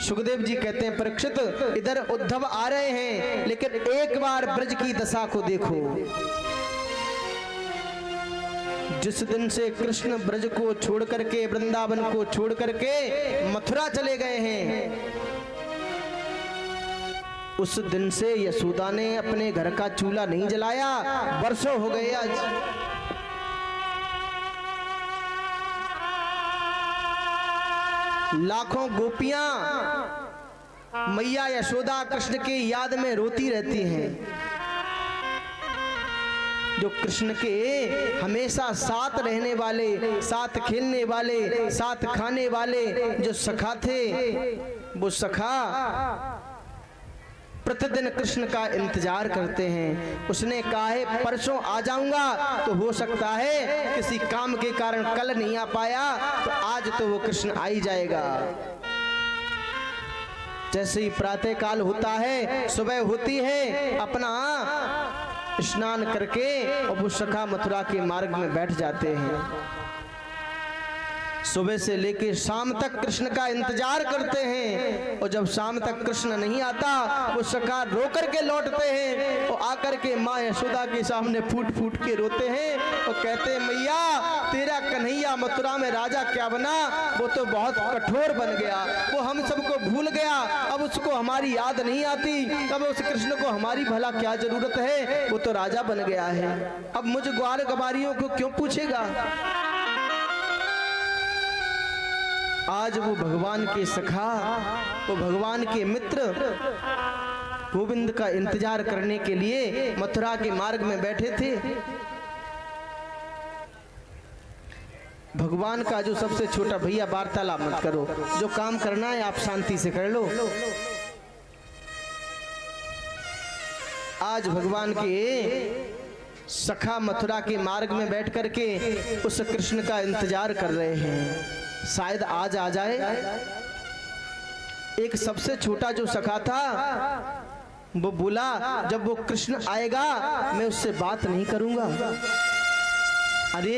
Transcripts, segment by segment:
सुखदेव जी कहते हैं परीक्षित, इधर उद्धव आ रहे हैं, लेकिन एक बार ब्रज की दशा को देखो। जिस दिन से कृष्ण ब्रज को छोड़ करके, वृंदावन को छोड़ करके मथुरा चले गए हैं, उस दिन से यशोदा ने अपने घर का चूल्हा नहीं जलाया। वर्षों हो गए आज। लाखों गोपियां मैया यशोदा कृष्ण की याद में रोती रहती हैं। जो कृष्ण के हमेशा साथ रहने वाले, साथ खेलने वाले, साथ खाने वाले जो सखा थे, वो सखा प्रतिदिन कृष्ण का इंतजार करते हैं। उसने कहा है परसों आ जाऊंगा, तो हो सकता है किसी काम के कारण कल नहीं आ पाया, तो आज तो वो कृष्ण आ ही जाएगा। जैसे ही प्रातः काल होता है, सुबह होती है, अपना स्नान करके और वो सखा मथुरा के मार्ग में बैठ जाते हैं। सुबह से लेकर शाम तक कृष्ण का इंतजार करते हैं, और जब शाम तक कृष्ण नहीं आता, वो सखा रो करके लौटते हैं और आकर के माँ यशोदा के सामने फूट फूट के रोते हैं और कहते हैं मैया, तेरा कन्हैया मथुरा में राजा क्या बना, वो तो बहुत कठोर बन गया, वो हम सबको भूल गया, अब उसको हमारी याद नहीं आती, तब उस कृष्ण को हमारी भला क्या जरूरत है, वो तो राजा बन गया है, अब मुझ ग्वाल गवारियों को क्यों पूछेगा। आज वो भगवान के सखा, वो भगवान के मित्र गोविंद का इंतजार करने के लिए मथुरा के मार्ग में बैठे थे। भगवान का जो सबसे छोटा भैया, वार्तालाप मत करो, जो काम करना है आप शांति से कर लो। आज भगवान के सखा मथुरा के मार्ग में बैठ करके उस कृष्ण का इंतजार कर रहे हैं, शायद आज आ जाए। एक सबसे छोटा जो सखा था, वो बोला जब वो कृष्ण आएगा मैं उससे बात नहीं करूंगा। अरे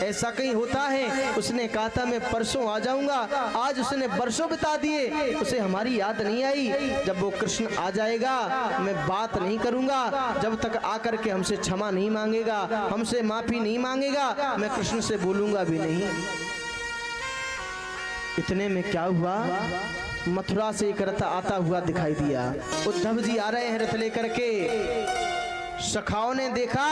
ऐसा कहीं होता है? उसने कहा था मैं परसों आ जाऊंगा, आज उसने वर्षों बिता दिए, उसे हमारी याद नहीं आई। जब वो कृष्ण आ जाएगा मैं बात नहीं करूंगा, जब तक आकर के हमसे क्षमा नहीं मांगेगा, हमसे माफी नहीं मांगेगा, मैं कृष्ण से बोलूंगा भी नहीं। इतने में क्या हुआ, मथुरा से एक रथ आता हुआ दिखाई दिया। उद्धव जी आ रहे हैं रथ लेकर के। सखाओं ने देखा,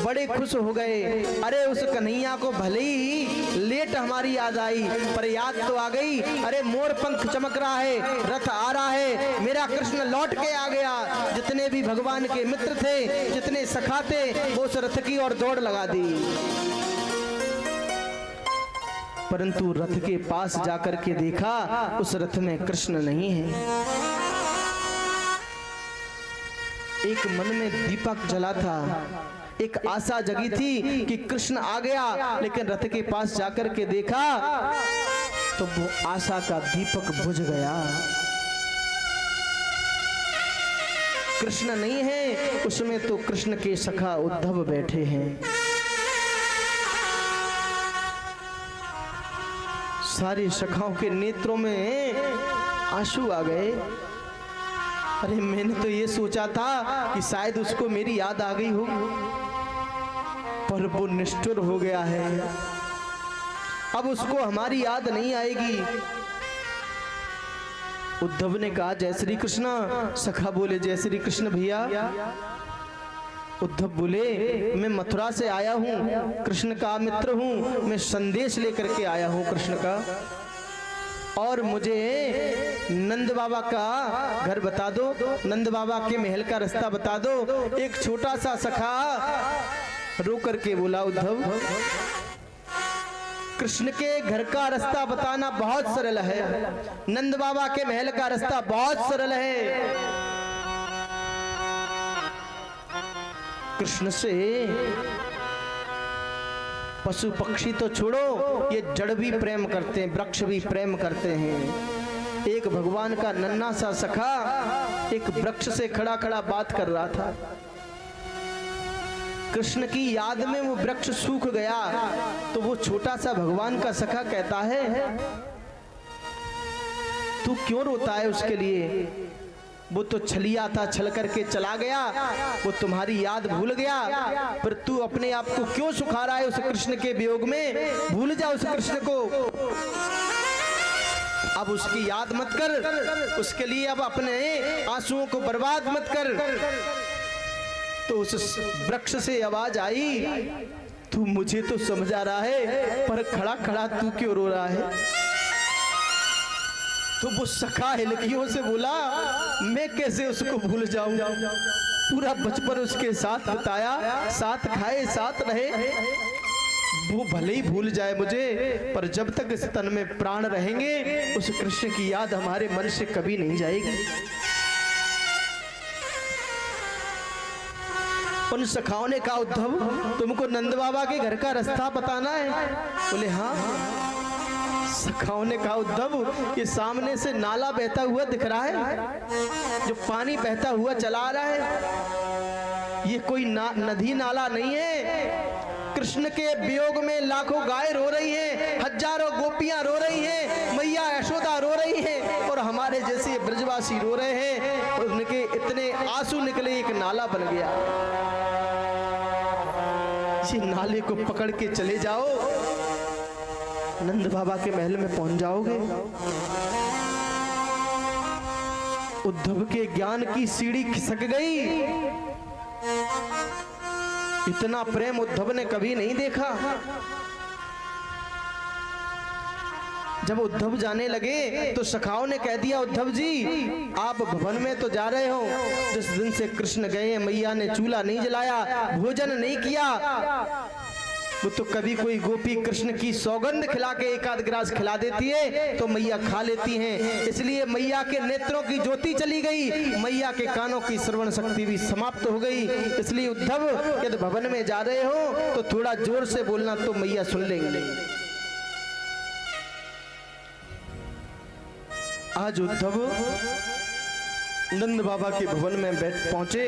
बड़े खुश हो गए। अरे उस कन्हैया को भले ही लेट हमारी याद आई, पर याद तो आ गई। अरे मोर पंख चमक रहा है, रथ आ रहा है, मेरा कृष्ण लौट के आ गया। जितने भी भगवान के मित्र थे, जितने सखा थे, वो उस रथ की ओर दौड़ लगा दी। परंतु रथ के पास जाकर के देखा, उस रथ में कृष्ण नहीं है। एक मन में दीपक जला था, एक आशा जगी थी कि कृष्ण आ गया, लेकिन रथ के पास जाकर के देखा तो वो आशा का दीपक बुझ गया। कृष्ण नहीं है, उसमें तो कृष्ण के सखा उद्धव बैठे हैं। सारी सखाओं के नेत्रों में आंसू आ गए। अरे मैंने तो ये सोचा था कि शायद उसको मेरी याद आ गई हो, पर वो निष्ठुर हो गया है, अब उसको हमारी याद नहीं आएगी। उद्धव ने कहा जय श्री कृष्ण। सखा बोले जय श्री कृष्ण भैया। उद्धव बोले मैं मथुरा से आया हूँ, कृष्ण का मित्र हूँ, मैं संदेश लेकर के आया हूँ कृष्ण का, और मुझे नंद बाबा का घर बता दो, नंद बाबा के महल का रास्ता बता दो। एक छोटा सा सखा रो करके बोला उद्धव, कृष्ण के घर का रास्ता बताना बहुत सरल है, नंद बाबा के महल का रास्ता बहुत सरल है। कृष्ण से पशु पक्षी तो छोड़ो, ये जड़ भी प्रेम करते हैं, वृक्ष भी प्रेम करते हैं। एक भगवान का नन्हा सा सखा एक वृक्ष से खड़ा खड़ा बात कर रहा था। कृष्ण की याद में वो वृक्ष सूख गया, तो वो छोटा सा भगवान का सखा कहता है तू क्यों रोता है उसके लिए? वो तो छलिया था, छल करके चला गया, वो तुम्हारी याद भूल गया, पर तू अपने आप को क्यों सुखा रहा है उस कृष्ण के वियोग में? भूल जा उस कृष्ण को, अब उसकी याद मत कर, उसके लिए अब अपने आंसुओं को बर्बाद मत कर। तो उस वृक्ष से आवाज आई, तू मुझे तो समझा रहा है, पर खड़ा खड़ा तू क्यों रो रहा है? तो वो सखा हिलकियों से बोला, मैं कैसे उसको भूल जाऊं? पूरा बचपन उसके साथ बिताया, साथ खाए, साथ रहे, वो भले ही भूल जाए मुझे, पर जब तक इस तन में प्राण रहेंगे उस कृष्ण की याद हमारे मन से कभी नहीं जाएगी। उन सखाओं ने कहा, उद्धव तुमको नंद बाबा के घर का रास्ता बताना है? बोले हाँ। सखाओं ने कहा, उद्धव ये सामने से नाला बहता हुआ दिख रहा है, जो पानी बहता हुआ चला रहा है, ये कोई नदी नाला नहीं है। कृष्ण के वियोग में लाखों गाय रो रही हैं, हजारों गोपियां रो रही हैं, मैया यशोदा रो रही हैं, और हमारे जैसे ब्रजवासी रो रहे हैं, और उनके इतने आंसू निकले, एक नाला बन गया। इसी नाले को पकड़ के चले जाओ, नंद बाबा के महल में पहुंच जाओगे। उद्धव के ज्ञान की सीढ़ी खिसक गई। इतना प्रेम उद्धव ने कभी नहीं देखा। जब उद्धव जाने लगे तो सखाओं ने कह दिया, उद्धव जी आप भवन में तो जा रहे हो, जिस दिन से कृष्ण गए मैया ने चूल्हा नहीं जलाया, भोजन नहीं किया, वो तो कभी कोई गोपी कृष्ण की सौगंध खिला के एक आध गिलास खिला देती है तो मैया खा लेती हैं, इसलिए मैया के नेत्रों की ज्योति चली गई, मैया के कानों की श्रवण शक्ति भी समाप्त हो गई। इसलिए उद्धव यदि भवन में जा रहे हो तो थोड़ा जोर से बोलना तो मैया सुन लेंगे। आज उद्धव नंद बाबा के भवन में बैठ पहुंचे।